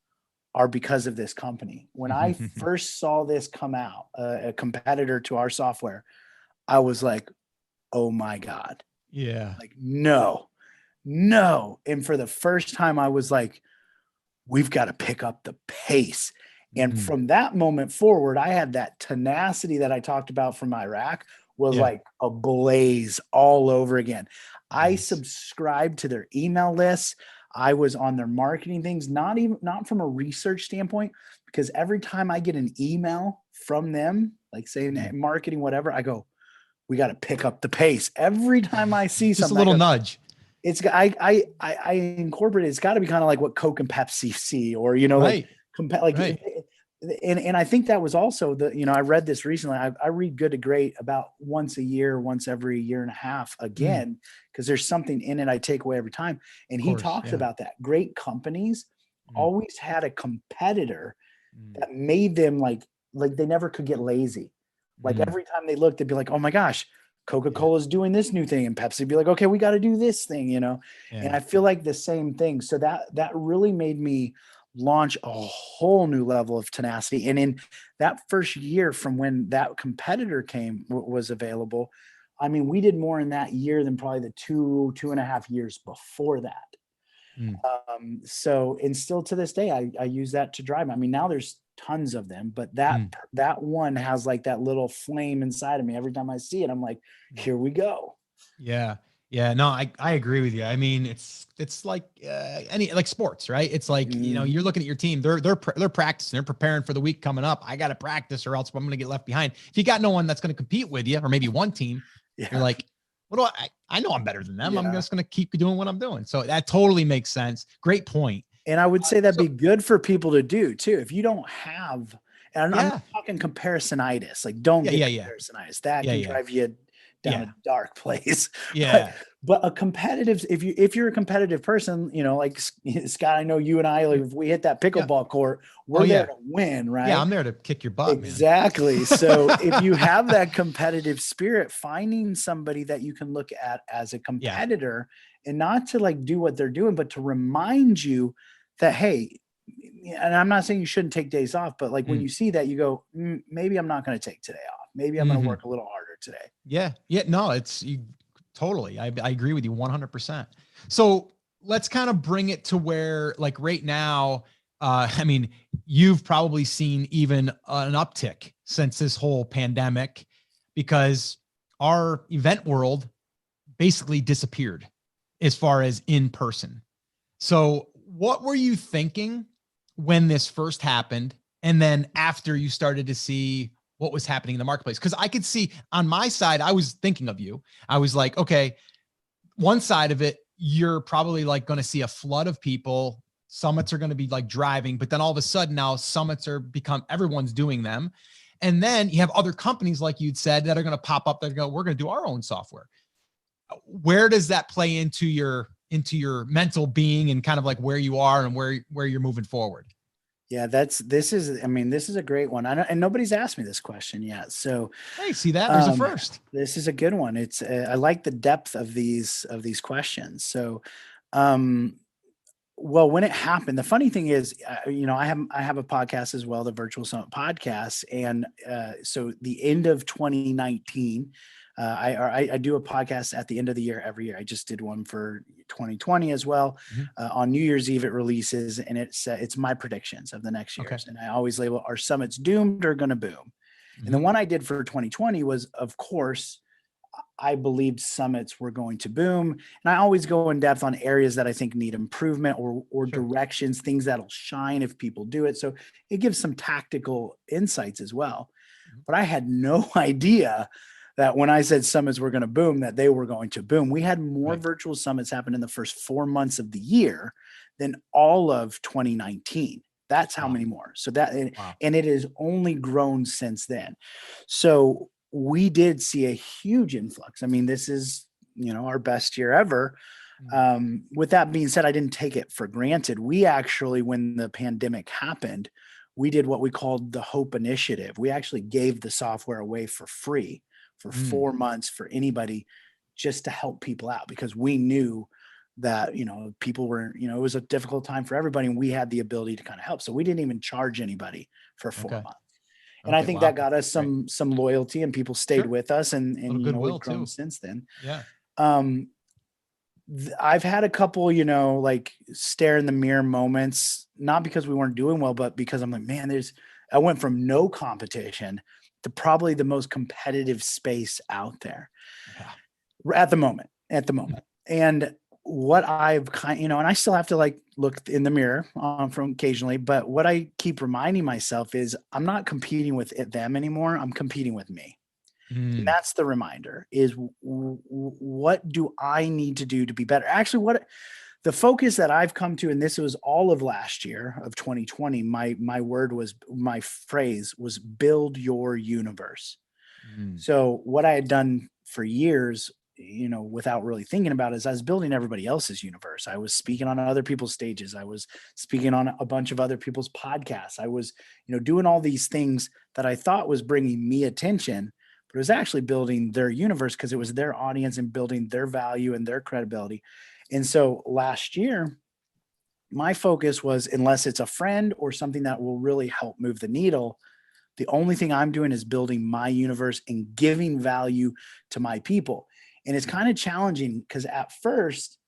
are because of this company. When I first saw this come out, a competitor to our software, I was like, oh my God. Yeah. Like, no. And for the first time, I was like, we've got to pick up the pace. And from that moment forward, I had that tenacity that I talked about from Iraq was like a blaze all over again. I subscribed to their email lists. I was on their marketing things, not from a research standpoint, because every time I get an email from them, like saying marketing, whatever, I go, we got to pick up the pace. Every time I see just something, a little nudge. It's I incorporate it. It's got to be kind of like what Coke and Pepsi see, or and I think that was also I read this recently. I read Good to Great about once every year and a half again, because there's something in it I take away every time. And he talks about that. Great companies always had a competitor that made them like they never could get lazy. Like every time they looked, they'd be like, oh my gosh, Coca-Cola is doing this new thing, and Pepsi be like, okay, we got to do this thing, and Yeah. I feel like the same thing. So that really made me launch a whole new level of tenacity. And in that first year from when that competitor was available, I mean, we did more in that year than probably the 2.5 years before that. Mm, So, and still to this day, I use that to drive. I mean, now there's tons of them, but mm, that one has like that little flame inside of me. Every time I see it, I'm like, mm. here we go. Yeah. Yeah. No, I agree with you. I mean, it's like any like sports, right? It's like, Mm, you're looking at your team, they're practicing, they're preparing for the week coming up. I got to practice or else I'm going to get left behind. If you got no one that's going to compete with you, or maybe one team, you're yeah. like, what do I know I'm better than them. I'm Yeah. just going to keep doing what I'm doing. So that totally makes sense. Great point. And I would say that'd So be good for people to do too. If you don't have, and I'm not yeah, talking comparisonitis, like don't yeah, get yeah, yeah, comparisonitis. That yeah, can yeah, drive you down yeah, a dark place. But yeah, but a competitive, if you're a competitive person, like Scott, I know you and I, like if we hit that yeah. pickleball court, Oh we're there yeah. to win, Yeah. right? I'm there to kick your butt, man. Exactly. So if you have that competitive spirit, finding somebody that you can look at as a Yeah. competitor and not to like do what they're doing, but to remind you that, hey, and I'm not saying you shouldn't take days off, but like when Mm. you see that, you go, maybe I'm not going to take today off. Maybe I'm going to Mhm. work a little harder today. Yeah. Yeah. No, it's you totally. I agree with you 100%. So let's kind of bring it to where, like right now, I mean, you've probably seen even an uptick since this whole pandemic because our event world basically disappeared as far as in person. So what were you thinking when this first happened? And then after you started to see what was happening in the marketplace? Because I could see on my side, I was thinking of you. I was like, okay, one side of it, you're probably like going to see a flood of people. Summits are going to be like driving, but then all of a sudden now summits are everyone's doing them. And then you have other companies, like you'd said, that are going to pop up that go, we're going to do our own software. Where does that play into your mental being and kind of like where you are and where you're moving forward? Yeah, this is a great one. And nobody's asked me this question yet. So, Hey, see that? There's a um, first. this is a good one. I like the depth of these questions. So, um, well, when it happened, the funny thing is, I have a podcast as well, the Virtual Summit podcast, and so the end of 2019, I do a podcast at the end of the year every year. I just did one for 2020 as well. Mhm. On New Year's Eve, it releases, and it's my predictions of the next Okay. years, and I always label are summits doomed or going to boom. And the Mhm. one I did for 2020 was, of course, I believed summits were going to boom. And I always go in depth on areas that I think need improvement or Sure. directions, things that'll shine if people do it. So it gives some tactical insights as well. Mhm. But I had no idea that when I said summits were going to boom, that they were going to boom. We had more Right. virtual summits happen in the first 4 months of the year than all of 2019. That's how Wow. many more. So that, Wow. and it has only grown since then. So we did see a huge influx. I mean, this is, our best year ever. Mm. With that being said, I didn't take it for granted. We actually, when the pandemic happened, we did what we called the Hope Initiative. We actually gave the software away for free for Mm. 4 months for anybody, just to help people out, because we knew that, people were, it was a difficult time for everybody, and we had the ability to kind of help. So we didn't even charge anybody for four Okay. months. And I Okay. think Wow. that got us Great. some loyalty, and people stayed Sure. with us, and A little we've goodwill grown too. since then. Yeah. Um, I've had a couple, like stare in the mirror moments, not because we weren't doing well, but because I'm like, man, I went from no competition to probably the most competitive space out there Yeah. at the moment. And what I've and I still have to like look in the mirror from occasionally, but what I keep reminding myself is I'm not competing with them anymore. I'm competing with me. And Mm. that's the reminder is what do I need to do to be better? Actually, what the focus that I've come to, and this was all of last year of 2020, my phrase was build your universe. Mm. So what I had done for years, without really thinking about it, is I was building everybody else's universe. I was speaking on other people's stages. I was speaking on a bunch of other people's podcasts. I was, doing all these things that I thought was bringing me attention, but it was actually building their universe because it was their audience and building their value and their credibility. And so last year, my focus was, unless it's a friend or something that will really help move the needle, the only thing I'm doing is building my universe and giving value to my people. And it's kind of challenging because at first,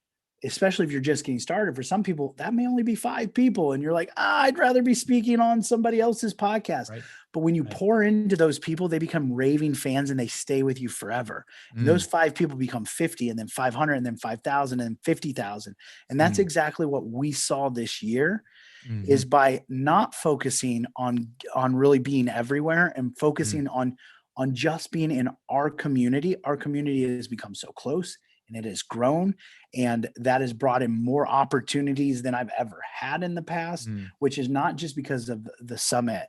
especially if you're just getting started, for some people, that may only be 5 people. And you're like, I'd rather be speaking on somebody else's podcast. Right. But when you Right. pour into those people, they become raving fans and they stay with you forever. And those 5 people become 50 and then 500 and then 5,000 and 50,000. And that's exactly what we saw this year. Mm-hmm. Is by not focusing on really being everywhere and focusing on just being in our community. Our community has become so close and it has grown, and that has brought in more opportunities than I've ever had in the past, which is not just because of the summit,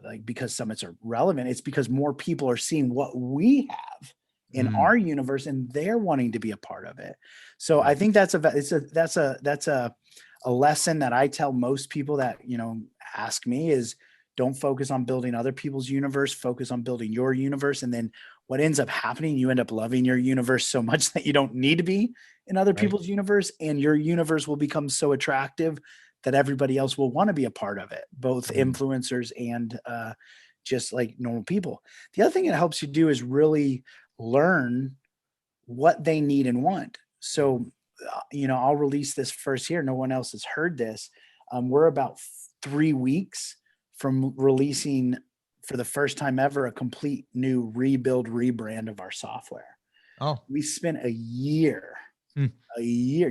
like because summits are relevant. It's because more people are seeing what we have in our universe and they're wanting to be a part of it. So I think that's a lesson that I tell most people that, ask me is, don't focus on building other people's universe, focus on building your universe. And then what ends up happening, you end up loving your universe so much that you don't need to be in other people's universe, and your universe will become so attractive that everybody else will want to be a part of it, both influencers and just like normal people. The other thing it helps you do is really learn what they need and want. So I'll release this first here. No one else has heard this. We're about 3 weeks from releasing, for the first time ever, a complete new rebrand of our software. Oh, We spent a year,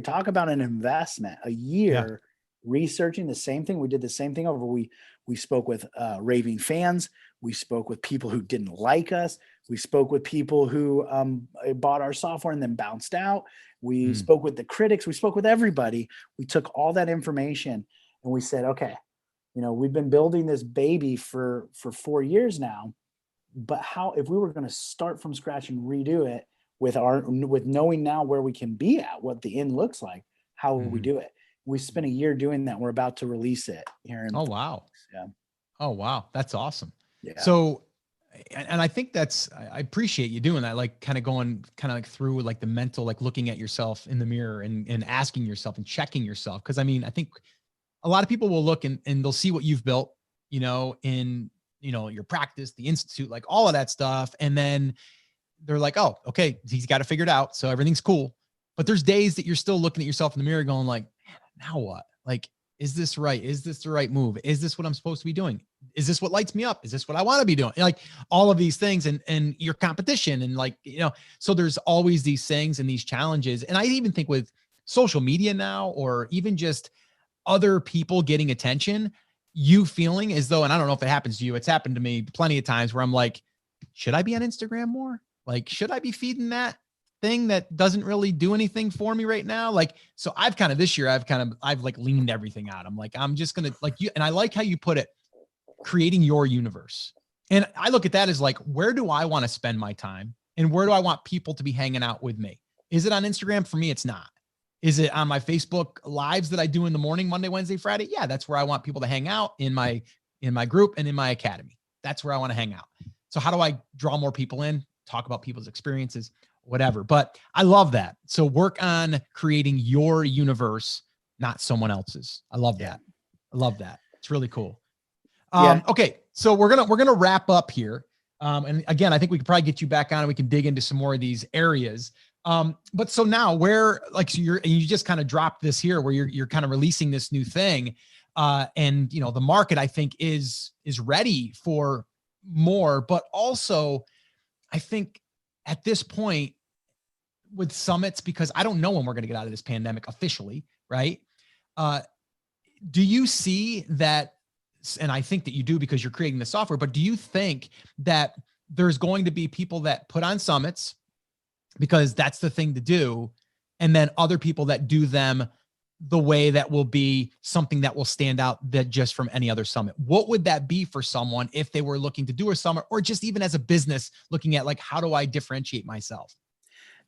talk about an investment, a year researching the same thing. We did the same thing over. We spoke with raving fans. We spoke with people who didn't like us. We spoke with people who bought our software and then bounced out. We spoke with the critics. We spoke with everybody. We took all that information and we said, okay, we've been building this baby for 4 years now, but how, if we were going to start from scratch and redo it with knowing now where we can be at, what the end looks like, how would we do it? We spent a year doing that. We're about to release it here. Oh, wow. Yeah. Oh, wow. That's awesome. Yeah. So, and I think I appreciate you doing that. Like kind of going like through like the mental, like looking at yourself in the mirror and asking yourself and checking yourself. Cause I mean, I think a lot of people will look and they'll see what you've built, in, your practice, the institute, like all of that stuff. And then they're like, oh, okay, he's got it figured out. So everything's cool. But there's days that you're still looking at yourself in the mirror going like, now what? Like, is this right? Is this the right move? Is this what I'm supposed to be doing? Is this what lights me up? Is this what I want to be doing? Like all of these things and your competition and like, so there's always these things and these challenges. And I even think with social media now, or even just other people getting attention, you feeling as though, and I don't know if it happens to you, it's happened to me plenty of times where I'm like, should I be on Instagram more? Like, should I be feeding that thing that doesn't really do anything for me right now? Like, so I've kind of this year, I've like leaned everything out. I'm like, I'm just going to like you. And I like how you put it, creating your universe. And I look at that as like, where do I want to spend my time? And where do I want people to be hanging out with me? Is it on Instagram? For me, it's not. Is it on my Facebook lives that I do in the morning, Monday, Wednesday, Friday? Yeah, that's where I want people to hang out in my group and in my academy. That's where I want to hang out. So how do I draw more people in, talk about people's experiences, whatever. But I love that. So work on creating your universe, not someone else's. I love that. I love that. It's really cool. Okay. So we're going to wrap up here. And again, I think we could probably get you back on and we can dig into some more of these areas. But so now where like, so you just kind of dropped this here where you're kind of releasing this new thing. And the market I think is ready for more, but also I think at this point with summits, because I don't know when we're going to get out of this pandemic officially, right? Do you see that, and I think that you do because you're creating the software, but do you think that there's going to be people that put on summits because that's the thing to do, and then other people that do them the way that will be something that will stand out that just from any other summit? What would that be for someone if they were looking to do a summit, or just even as a business looking at like, how do I differentiate myself?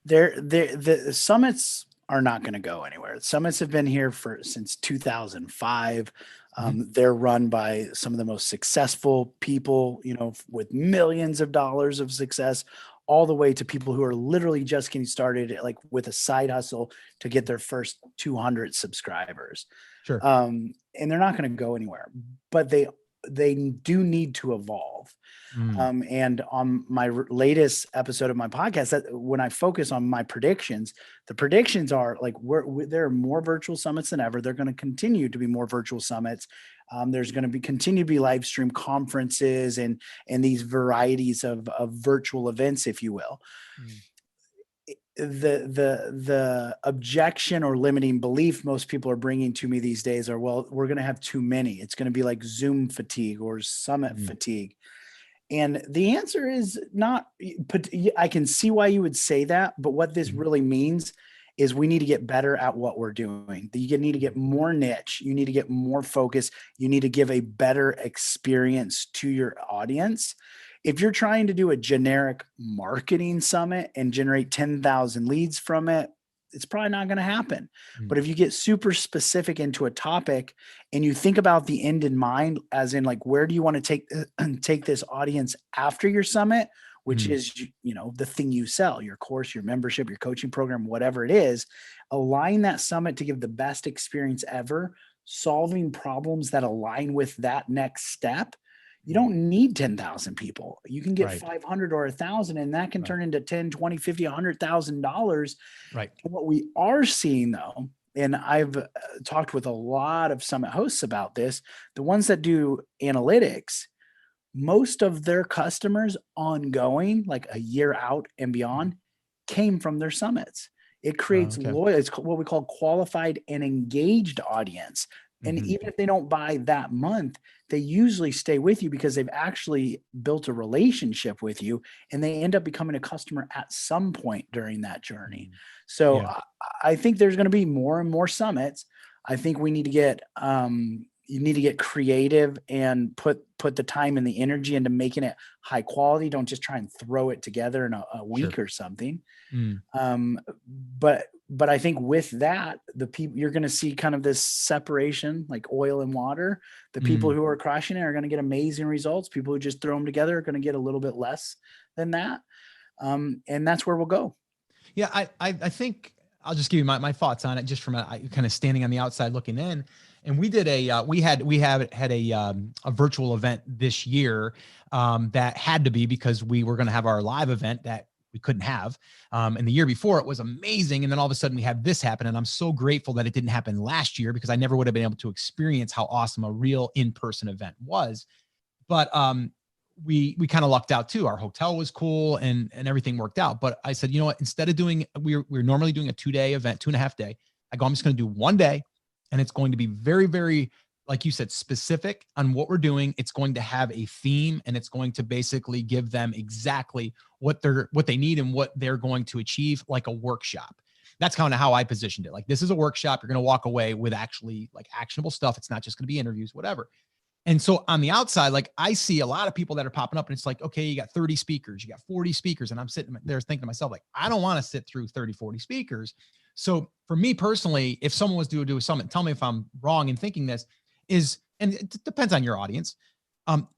The summits are not going to go anywhere. Summits have been here since 2005. They're run by some of the most successful people, with millions of dollars of success, all the way to people who are literally just getting started, like with a side hustle to get their first 200 subscribers. Sure. And they're not going to go anywhere, but they do need to evolve. Mm. And on my latest episode of my podcast, that when I focus on my predictions, the predictions are like there are more virtual summits than ever. They're going to continue to be more virtual summits. There's going to continue to be live stream conferences and these varieties of virtual events, if you will. Mm. The objection or limiting belief most people are bringing to me these days are, well, we're going to have too many. It's going to be like Zoom fatigue or summit fatigue. And the answer is not, I can see why you would say that, but what this really means is we need to get better at what we're doing. You need to get more niche. You need to get more focus. You need to give a better experience to your audience. If you're trying to do a generic marketing summit and generate 10,000 leads from it, it's probably not going to happen. But if you get super specific into a topic and you think about the end in mind, as in like, where do you want to take this audience after your summit, which is, the thing you sell, your course, your membership, your coaching program, whatever it is, align that summit to give the best experience ever, solving problems that align with that next step. You don't need 10,000 people. You can get 500 or 1,000, and that can turn into 10, 20, 50, $100,000. Right. And what we are seeing though, and I've talked with a lot of summit hosts about this, the ones that do analytics, most of their customers ongoing, like a year out and beyond, came from their summits. It creates loyal. It's what we call qualified and engaged audience. And even if they don't buy that month, they usually stay with you because they've actually built a relationship with you, and they end up becoming a customer at some point during that journey. So I think there's going to be more and more summits. I think we need to get, you need to get creative and put the time and the energy into making it high quality. Don't just try and throw it together in a week or something. But I think with that, the people, you're going to see kind of this separation, like oil and water. The people who are crushing it are going to get amazing results. People who just throw them together are going to get a little bit less than that. And that's where we'll go. Yeah. I think I'll just give you my thoughts on it, just from kind of standing on the outside looking in. And we did we had a virtual event this year that had to be, because we were going to have our live event that we couldn't have. And the year before it was amazing. And then all of a sudden we have this happen. And I'm so grateful that it didn't happen last year, because I never would have been able to experience how awesome a real in-person event was. But we kind of lucked out too. Our hotel was cool and everything worked out. But I said, you know what, instead of doing, we're normally doing a 2-day event, 2.5 day. I go, I'm just going to do 1 day, and it's going to be very, very, like you said, specific on what we're doing. It's going to have a theme, and it's going to basically give them exactly what they need and what they're going to achieve, like a workshop. That's kind of how I positioned it. Like, this is a workshop. You're going to walk away with actually like actionable stuff. It's not just going to be interviews, whatever. And so on the outside, like, I see a lot of people that are popping up, and it's like, okay, you got 30 speakers, you got 40 speakers. And I'm sitting there thinking to myself, like, I don't want to sit through 30, 40 speakers. So for me personally, if someone was to do a summit, tell me if I'm wrong in thinking this, and it depends on your audience.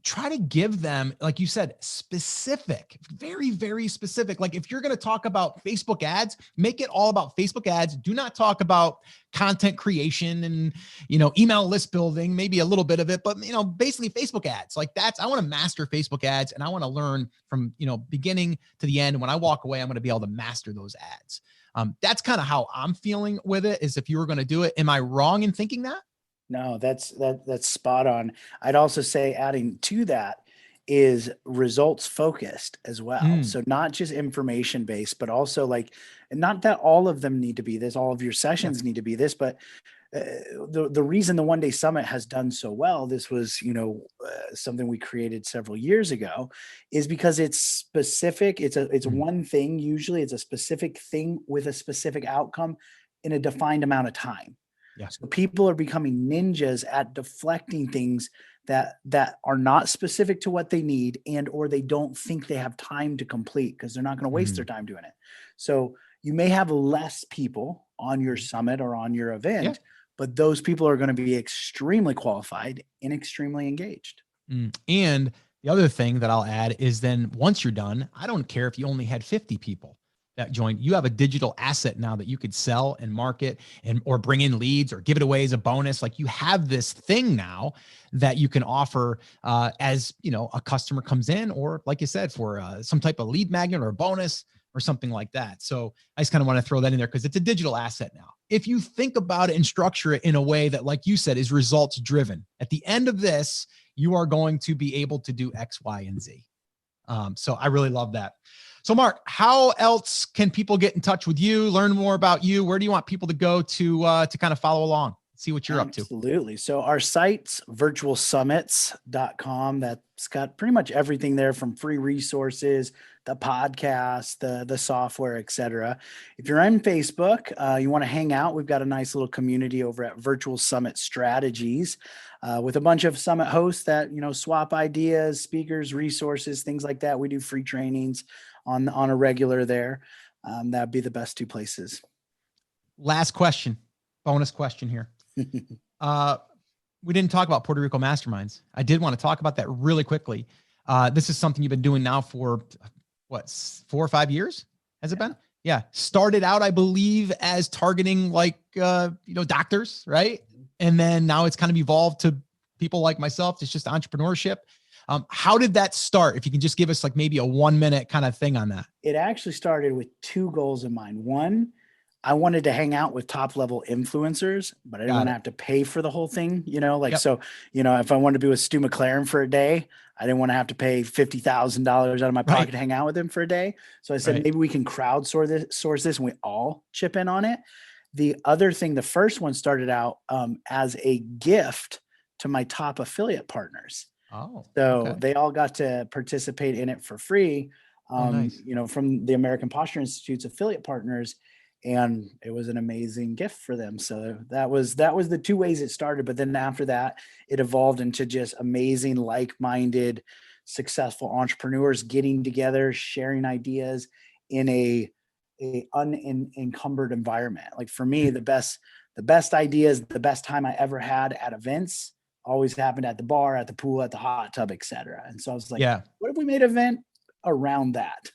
Try to give them, like you said, specific, very, very specific. Like, if you're going to talk about Facebook ads, make it all about Facebook ads. Do not talk about content creation and, email list building, maybe a little bit of it, but, basically Facebook ads. Like, I want to master Facebook ads, and I want to learn from, beginning to the end. And when I walk away, I'm going to be able to master those ads. That's kind of how I'm feeling with it, is if you were going to do it. Am I wrong in thinking that? No, that's spot on. I'd also say, adding to that, is results focused as well. So not just information based, but also, like, not that all of them need to be this, all of your sessions need to be this, but the reason the 1-day summit has done so well, this was, something we created several years ago, is because it's specific. It's one thing. Usually it's a specific thing with a specific outcome in a defined amount of time. Yeah. So people are becoming ninjas at deflecting things that are not specific to what they need, and or they don't think they have time to complete, because they're not going to waste their time doing it. So you may have less people on your summit or on your event, but those people are going to be extremely qualified and extremely engaged. And the other thing that I'll add is then once you're done, I don't care if you only had 50 people that joined. You have a digital asset now that you could sell and market or bring in leads or give it away as a bonus. Like you have this thing now that you can offer as a customer comes in, or like you said, for some type of lead magnet or a bonus or something like that. So I just kind of want to throw that in there because it's a digital asset now. If you think about it and structure it in a way that, like you said, is results driven, at the end of this, you are going to be able to do X, Y, and Z. So I really love that. So Mark, how else can people get in touch with you, learn more about you? Where do you want people to go to kind of follow along, see what you're up to? Absolutely. So our site's virtualsummits.com. That's got pretty much everything there, from free resources, the podcast, the software, etc. If you're on Facebook, you want to hang out, we've got a nice little community over at Virtual Summit Strategies with a bunch of summit hosts that, swap ideas, speakers, resources, things like that. We do free trainings on a regular there. That'd be the best two places. Last question, bonus question here. We didn't talk about Puerto Rico Masterminds. I did want to talk about that really quickly. This is something you've been doing now for 4 or 5 years? Has it been? Yeah. Started out, I believe, as targeting doctors, right? And then now it's kind of evolved to people like myself. It's just entrepreneurship. How did that start? If you can just give us maybe a 1 minute kind of thing on that. It actually started with two goals in mind. One, I wanted to hang out with top level influencers, but I didn't want to have to pay for the whole thing, So, if I wanted to be with Stu McLaren for a day, I didn't want to have to pay $50,000 out of my pocket to hang out with him for a day. So I said, maybe we can crowdsource this and we all chip in on it. The other thing, the first one started out as a gift to my top affiliate partners. Oh, so they all got to participate in it for free, nice. From the American Posture Institute's affiliate partners. And it was an amazing gift for them. So that was the two ways it started. But then after that, it evolved into just amazing, like-minded, successful entrepreneurs getting together, sharing ideas in a unencumbered environment. Like for me, the best ideas, the best time I ever had at events always happened at the bar, at the pool, at the hot tub, etc. And so I was like, what if we made an event around that?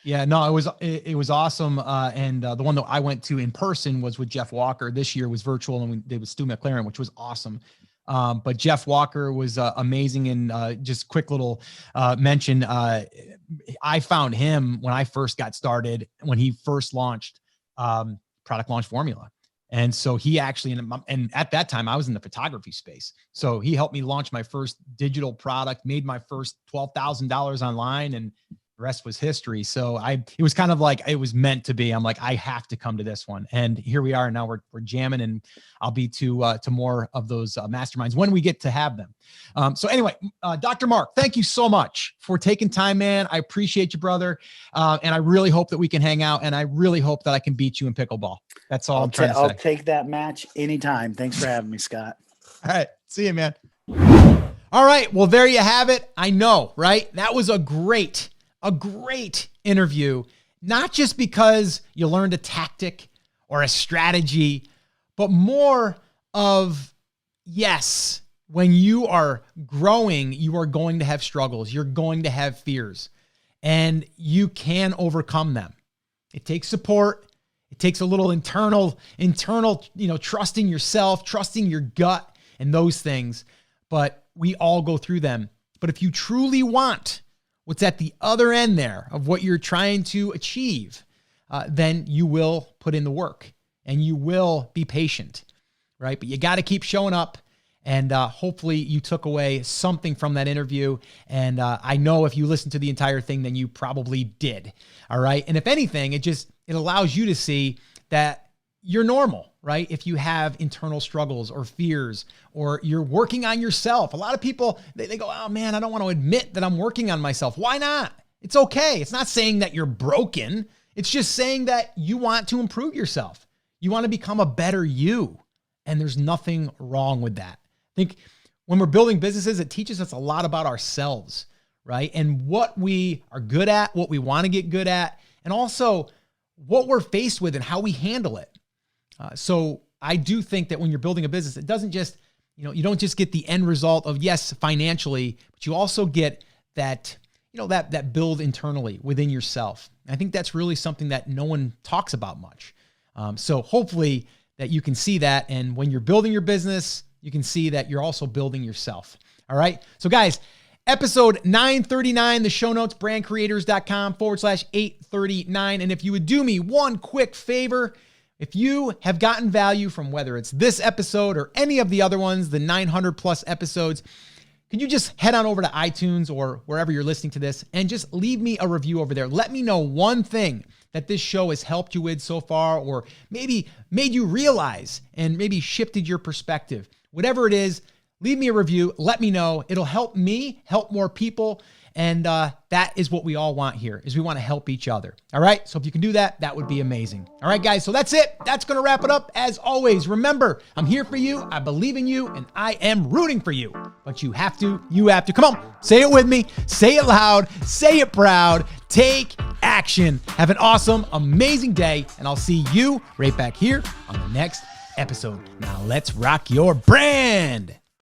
Yeah, no, it was awesome. And the one that I went to in person was with Jeff Walker. This year was virtual, and we did with Stu McLaren, which was awesome. But Jeff Walker was amazing. And just quick little mention, I found him when I first got started, when he first launched Product Launch Formula. And so he actually, and at that time I was in the photography space. So he helped me launch my first digital product, made my first $12,000 online, and the rest was history. So it was kind of like, it was meant to be. I'm like, I have to come to this one. And here we are. Now we're jamming, and I'll be to more of those masterminds when we get to have them. So anyway, Dr. Mark, thank you so much for taking time, man. I appreciate you, brother. And I really hope that we can hang out, and I really hope that I can beat you in pickleball. That's all I'm trying to say. I'll take that match anytime. Thanks for having me, Scott. All right. See you, man. All right. Well, there you have it. I know, right? That was a great interview, not just because you learned a tactic or a strategy, but more of, yes, when you are growing, you are going to have struggles. You're going to have fears, and you can overcome them. It takes support. It takes a little internal, trusting yourself, trusting your gut and those things, but we all go through them. But if you truly want what's at the other end there of what you're trying to achieve, then you will put in the work and you will be patient, right? But you got to keep showing up, and hopefully you took away something from that interview. And I know if you listened to the entire thing, then you probably did. All right. And if anything, it allows you to see that you're normal, right? If you have internal struggles or fears, or you're working on yourself. A lot of people, they go, oh man, I don't want to admit that I'm working on myself. Why not? It's okay. It's not saying that you're broken. It's just saying that you want to improve yourself. You want to become a better you. And there's nothing wrong with that. I think when we're building businesses, it teaches us a lot about ourselves, right? And what we are good at, what we want to get good at, and also what we're faced with and how we handle it. So I do think that when you're building a business, it doesn't just, you don't just get the end result of, yes, financially, but you also get that, that build internally within yourself. I think that's really something that no one talks about much. So hopefully that you can see that. And when you're building your business, you can see that you're also building yourself. All right. So guys, episode 939, the show notes, brandcreators.com/839. And if you would do me one quick favor, if you have gotten value from whether it's this episode or any of the other ones, the 900 plus episodes, could you just head on over to iTunes or wherever you're listening to this and just leave me a review over there? Let me know one thing that this show has helped you with so far, or maybe made you realize and maybe shifted your perspective. Whatever it is, leave me a review. Let me know. It'll help me help more people. And that is what we all want here, is we want to help each other. All right. So if you can do that, that would be amazing. All right, guys. So that's it. That's going to wrap it up. As always, remember, I'm here for you. I believe in you and I am rooting for you, but you have to, come on, say it with me, say it loud, say it proud, take action. Have an awesome, amazing day. And I'll see you right back here on the next episode. Now let's rock your brand.